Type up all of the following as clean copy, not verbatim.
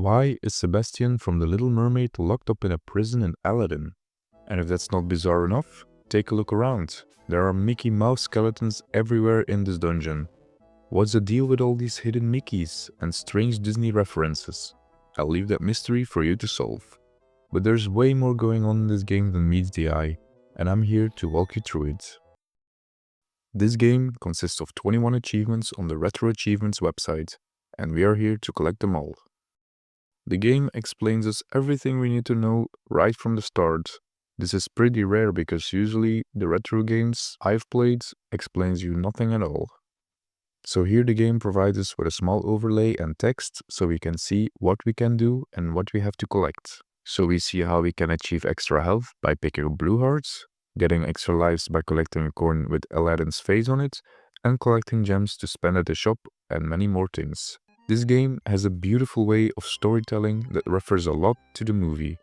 Why is Sebastian from The Little Mermaid locked up in a prison in Aladdin? And if that's not bizarre enough, take a look around. There are Mickey Mouse skeletons everywhere in this dungeon. What's the deal with all these hidden Mickeys and strange Disney references? I'll leave that mystery for you to solve. But there's way more going on in this game than meets the eye, and I'm here to walk you through it. This game consists of 21 achievements on the RetroAchievements website, and we are here to collect them all. The game explains us everything we need to know right from the start. This is pretty rare because usually the retro games I've played explains you nothing at all. So here the game provides us with a small overlay and text so we can see what we can do and what we have to collect. So we see how we can achieve extra health by picking up blue hearts, getting extra lives by collecting a coin with Aladdin's face on it, and collecting gems to spend at the shop, and many more things. This game has a beautiful way of storytelling that refers a lot to the movie.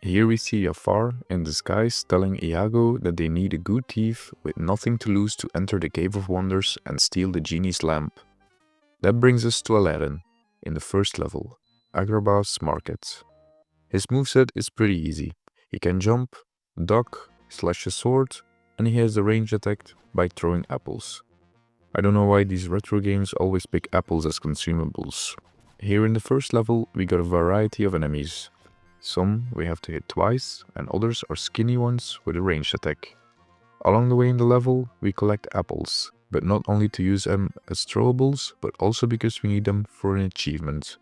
Here we see Jafar in disguise telling Iago that they need a good thief with nothing to lose to enter the Cave of Wonders and steal the genie's lamp. That brings us to Aladdin, in the first level, Agrabah's Market. His moveset is pretty easy. He can jump, duck, slash his sword, and he has a range attack by throwing apples. I don't know why these retro games always pick apples as consumables. Here in the first level we got a variety of enemies. Some we have to hit twice, and others are skinny ones with a ranged attack. Along the way in the level we collect apples, but not only to use them as throwables, but also because we need them for an achievement.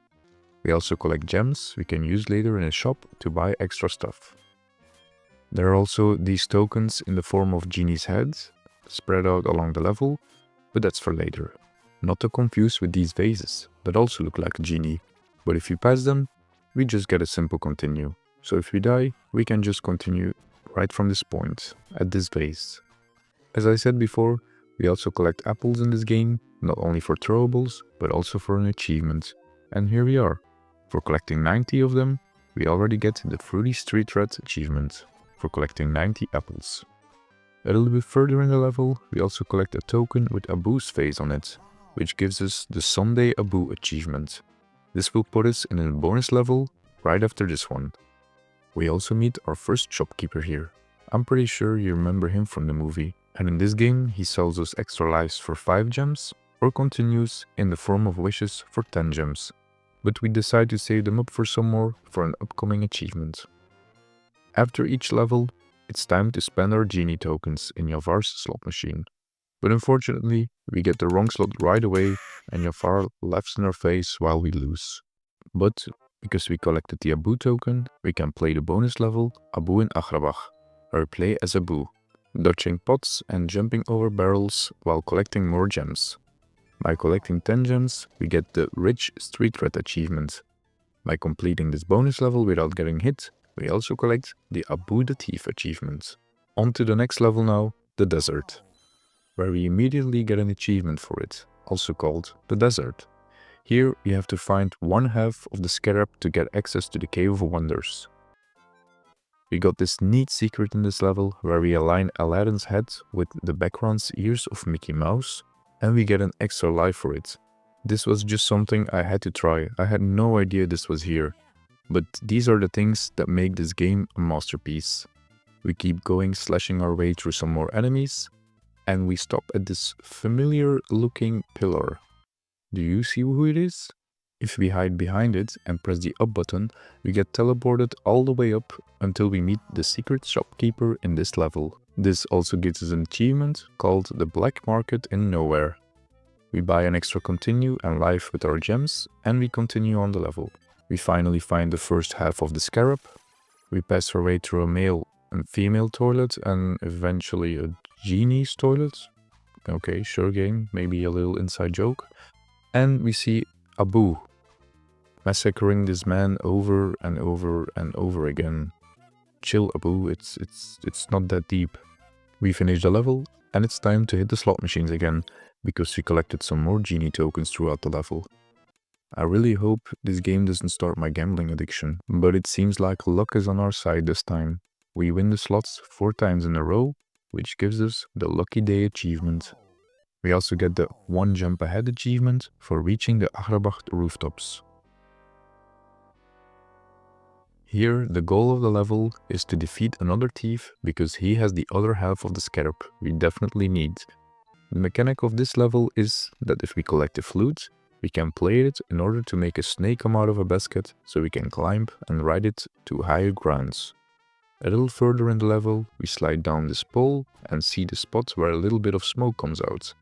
We also collect gems we can use later in a shop to buy extra stuff. There are also these tokens in the form of genie's heads, spread out along the level, but that's for later. Not to confuse with these vases, that also look like a genie, but if you pass them, we just get a simple continue. So if we die, we can just continue right from this point, at this vase. As I said before, we also collect apples in this game, not only for throwables, but also for an achievement. And here we are. For collecting 90 of them, we already get the Fruity Street Rat achievement, for collecting 90 apples. A little bit further in the level, we also collect a token with Abu's face on it, which gives us the Sunday Abu achievement. This will put us in a bonus level right after this one. We also meet our first shopkeeper here. I'm pretty sure you remember him from the movie, and in this game he sells us extra lives for 5 gems, or continues in the form of wishes for 10 gems. But we decide to save them up for some more for an upcoming achievement. After each level, it's time to spend our genie tokens in Jafar's slot machine. But unfortunately, we get the wrong slot right away and Jafar laughs in our face while we lose. But because we collected the Abu token, we can play the bonus level Abu in Agrabah, where we play as Abu, dodging pots and jumping over barrels while collecting more gems. By collecting 10 gems, we get the Rich Street Rat achievement. By completing this bonus level without getting hit, we also collect the Abu the Thief achievement. On to the next level now, the Desert, where we immediately get an achievement for it, also called the Desert. Here you have to find 1/2 of the scarab to get access to the Cave of Wonders. We got this neat secret in this level where we align Aladdin's head with the background's ears of Mickey Mouse, and we get an extra life for it. This was just something I had to try. I had no idea this was here. But these are the things that make this game a masterpiece. We keep going, slashing our way through some more enemies, and we stop at this familiar looking pillar. Do you see who it is? If we hide behind it and press the up button, we get teleported all the way up until we meet the secret shopkeeper in this level. This also gives us an achievement called the Black Market in Nowhere. We buy an extra continue and life with our gems, and we continue on the level. We finally find the first half of the scarab. We pass our way through a male and female toilet and eventually a genie's toilet. Okay, sure game, maybe a little inside joke. And we see Abu massacring this man over and over and over again. Chill, Abu, it's not that deep. We finish the level and it's time to hit the slot machines again because we collected some more genie tokens throughout the level. I really hope this game doesn't start my gambling addiction, but it seems like luck is on our side this time. We win the slots 4 times in a row, which gives us the Lucky Day achievement. We also get the 1 jump ahead achievement for reaching the Agrabah rooftops. Here, the goal of the level is to defeat another thief because he has the other half of the scarab we definitely need. The mechanic of this level is that if we collect a flute, we can play it in order to make a snake come out of a basket so we can climb and ride it to higher grounds. A little further in the level, we slide down this pole and see the spot where a little bit of smoke comes out.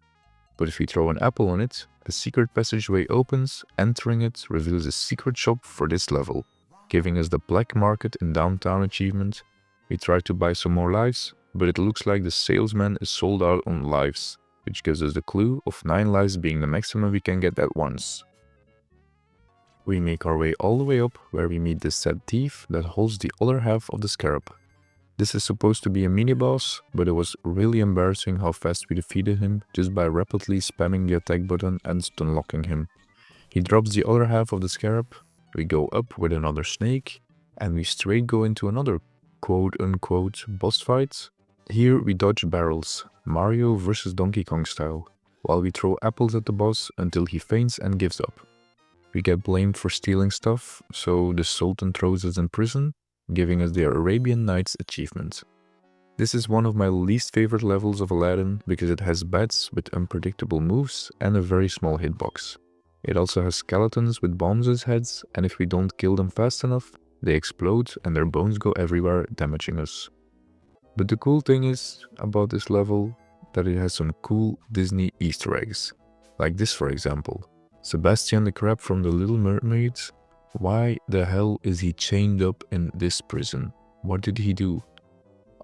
But if we throw an apple on it, a secret passageway opens. Entering it reveals a secret shop for this level, giving us the black market in downtown achievement. We try to buy some more lives, but it looks like the salesman is sold out on lives, which gives us the clue of 9 lives being the maximum we can get at once. We make our way all the way up where we meet this sad thief that holds the other half of the scarab. This is supposed to be a mini-boss, but it was really embarrassing how fast we defeated him just by rapidly spamming the attack button and stunlocking him. He drops the other half of the scarab, we go up with another snake, and we straight go into another quote-unquote boss fight. Here we dodge barrels, Mario vs Donkey Kong style, while we throw apples at the boss until he faints and gives up. We get blamed for stealing stuff, so the Sultan throws us in prison, giving us the Arabian Nights achievement. This is one of my least favorite levels of Aladdin because it has bats with unpredictable moves and a very small hitbox. It also has skeletons with bombs as heads, and if we don't kill them fast enough, they explode and their bones go everywhere, damaging us. But the cool thing is about this level that it has some cool Disney Easter eggs, like this for example. Sebastian the Crab from The Little Mermaid. Why the hell is he chained up in this prison? What did he do?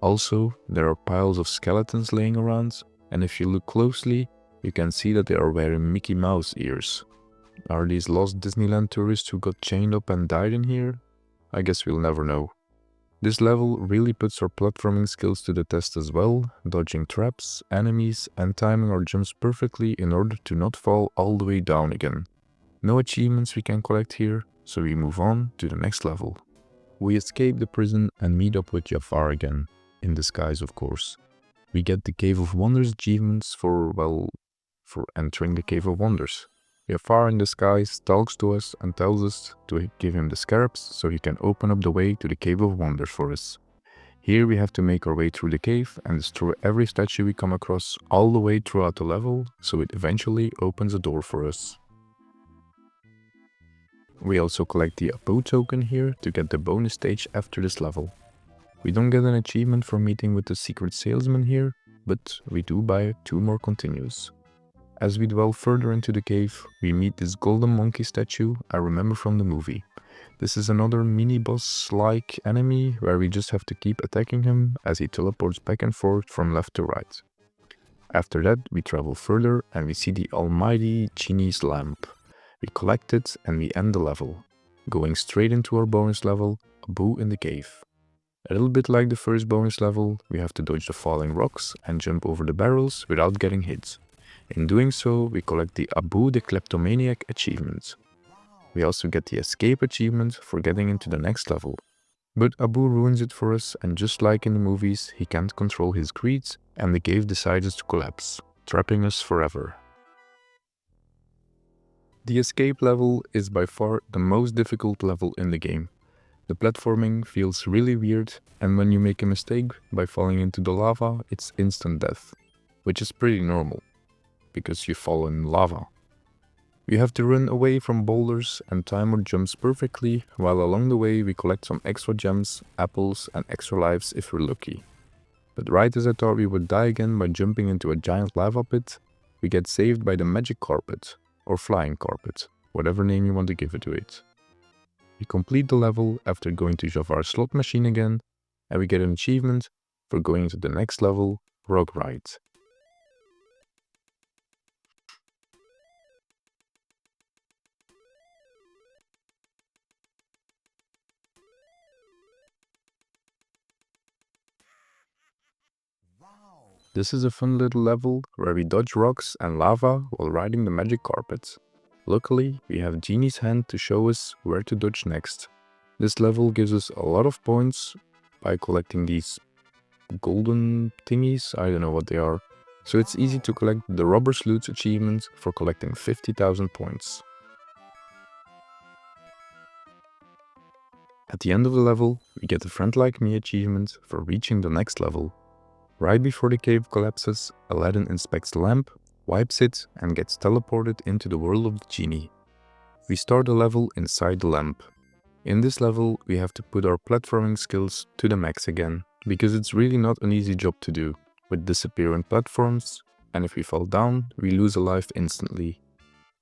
Also, there are piles of skeletons laying around, and if you look closely, you can see that they are wearing Mickey Mouse ears. Are these lost Disneyland tourists who got chained up and died in here? I guess we'll never know. This level really puts our platforming skills to the test as well, dodging traps, enemies, and timing our jumps perfectly in order to not fall all the way down again. No achievements we can collect here, so we move on to the next level. We escape the prison and meet up with Jafar again, in disguise of course. We get the Cave of Wonders achievements for entering the Cave of Wonders. Jafar in disguise talks to us and tells us to give him the scarabs so he can open up the way to the Cave of Wonders for us. Here we have to make our way through the cave and destroy every statue we come across all the way throughout the level, so it eventually opens a door for us. We also collect the Apo token here to get the bonus stage after this level. We don't get an achievement for meeting with the secret salesman here, but we do buy 2 more continues. As we dwell further into the cave, we meet this golden monkey statue I remember from the movie. This is another mini-boss-like enemy where we just have to keep attacking him as he teleports back and forth from left to right. After that, we travel further and we see the almighty genie's lamp. We collect it and we end the level, going straight into our bonus level, Abu in the cave. A little bit like the first bonus level, we have to dodge the falling rocks and jump over the barrels without getting hit. In doing so, we collect the Abu the Kleptomaniac achievement. We also get the escape achievement for getting into the next level. But Abu ruins it for us, and just like in the movies, he can't control his greed and the cave decides to collapse, trapping us forever. The escape level is by far the most difficult level in the game. The platforming feels really weird, and when you make a mistake by falling into the lava, it's instant death, which is pretty normal, because you fall in lava. We have to run away from boulders and time our jumps perfectly, while along the way we collect some extra gems, apples and extra lives if we're lucky. But right as I thought we would die again by jumping into a giant lava pit, we get saved by the magic carpet, or flying carpet, whatever name you want to give it to it. We complete the level after going to Jafar's slot machine again, and we get an achievement for going to the next level, Rock Ride. This is a fun little level where we dodge rocks and lava while riding the magic carpet. Luckily, we have Genie's hand to show us where to dodge next. This level gives us a lot of points by collecting these golden thingies, I don't know what they are. So it's easy to collect the Rubber Sleuths achievement for collecting 50,000 points. At the end of the level, we get the Friend Like Me achievement for reaching the next level. Right before the cave collapses, Aladdin inspects the lamp, wipes it, and gets teleported into the world of the genie. We start the level inside the lamp. In this level, we have to put our platforming skills to the max again, because it's really not an easy job to do, with disappearing platforms, and if we fall down, we lose a life instantly.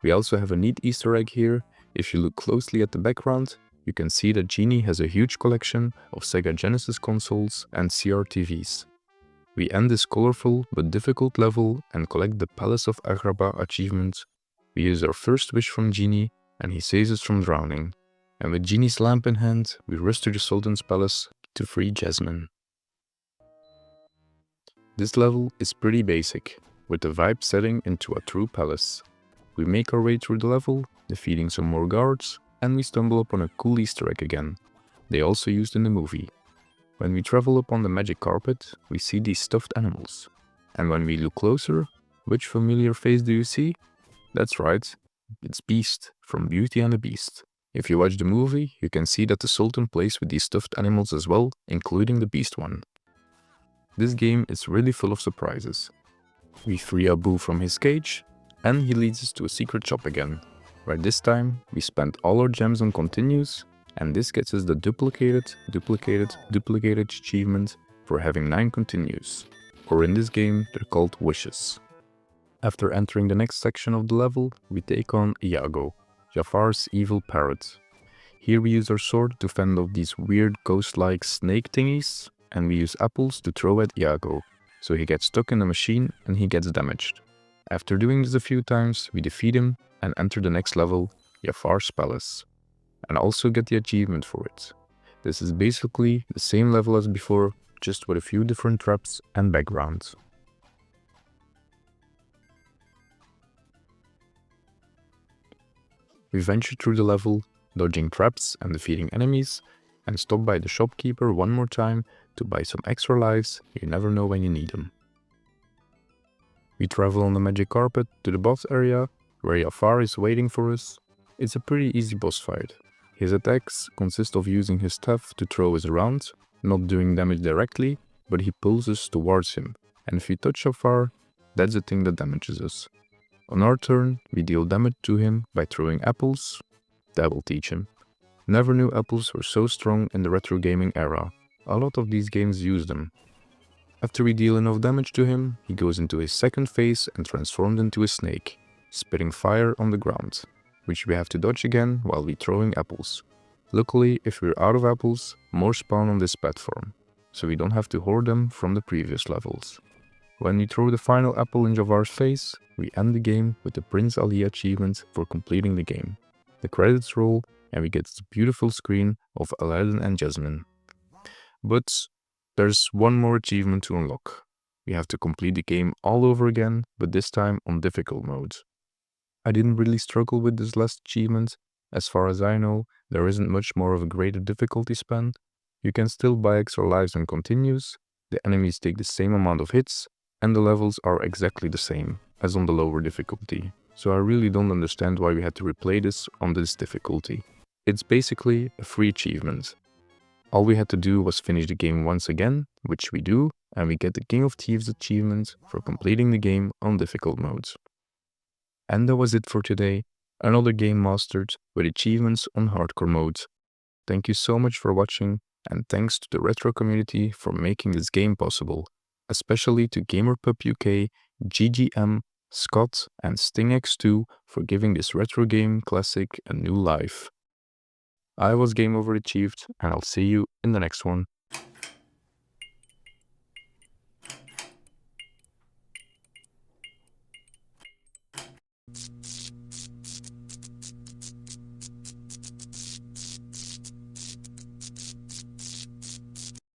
We also have a neat Easter egg here. If you look closely at the background, you can see that Genie has a huge collection of Sega Genesis consoles and CRTVs. We end this colorful but difficult level and collect the Palace of Agrabah achievement. We use our first wish from Genie and he saves us from drowning. And with Genie's lamp in hand, we rush to the Sultan's palace to free Jasmine. This level is pretty basic, with the vibe setting into a true palace. We make our way through the level, defeating some more guards, and we stumble upon a cool Easter egg again. They also used in the movie. When we travel upon the magic carpet, we see these stuffed animals. And when we look closer, which familiar face do you see? That's right, it's Beast from Beauty and the Beast. If you watch the movie, you can see that the Sultan plays with these stuffed animals as well, including the Beast one. This game is really full of surprises. We free Abu from his cage, and he leads us to a secret shop again, where this time we spend all our gems on continues, and this gets us the duplicated achievement for having 9 continues, or in this game they're called wishes. After entering the next section of the level, we take on Iago, Jafar's evil parrot. Here we use our sword to fend off these weird ghost-like snake thingies, and we use apples to throw at Iago, so he gets stuck in the machine and he gets damaged. After doing this a few times, we defeat him and enter the next level, Jafar's Palace, and also get the achievement for it. This is basically the same level as before, just with a few different traps and backgrounds. We venture through the level, dodging traps and defeating enemies, and stop by the shopkeeper one more time to buy some extra lives. You never know when you need them. We travel on the magic carpet to the boss area, where Jafar is waiting for us. It's a pretty easy boss fight. His attacks consist of using his staff to throw us around, not doing damage directly, but he pulls us towards him, and if we touch Jafar, that's the thing that damages us. On our turn, we deal damage to him by throwing apples. That will teach him. Never knew apples were so strong in the retro gaming era. A lot of these games use them. After we deal enough damage to him, he goes into his second phase and transforms into a snake, spitting fire on the ground, which we have to dodge again while we throwing apples. Luckily, if we're out of apples, more spawn on this platform, so we don't have to hoard them from the previous levels. When we throw the final apple in Jafar's face, we end the game with the Prince Ali achievement for completing the game. The credits roll and we get this beautiful screen of Aladdin and Jasmine. But there's one more achievement to unlock. We have to complete the game all over again, but this time on difficult mode. I didn't really struggle with this last achievement. As far as I know, there isn't much more of a greater difficulty span. You can still buy extra lives and continues, the enemies take the same amount of hits, and the levels are exactly the same as on the lower difficulty. So I really don't understand why we had to replay this on this difficulty. It's basically a free achievement. All we had to do was finish the game once again, which we do, and we get the King of Thieves achievement for completing the game on difficult modes. And that was it for today. Another game mastered with achievements on hardcore mode. Thank you so much for watching, and thanks to the retro community for making this game possible, especially to GamerPub UK, GGM, Scott, and StingX2 for giving this retro game classic a new life. I was Game Overachieved, and I'll see you in the next one.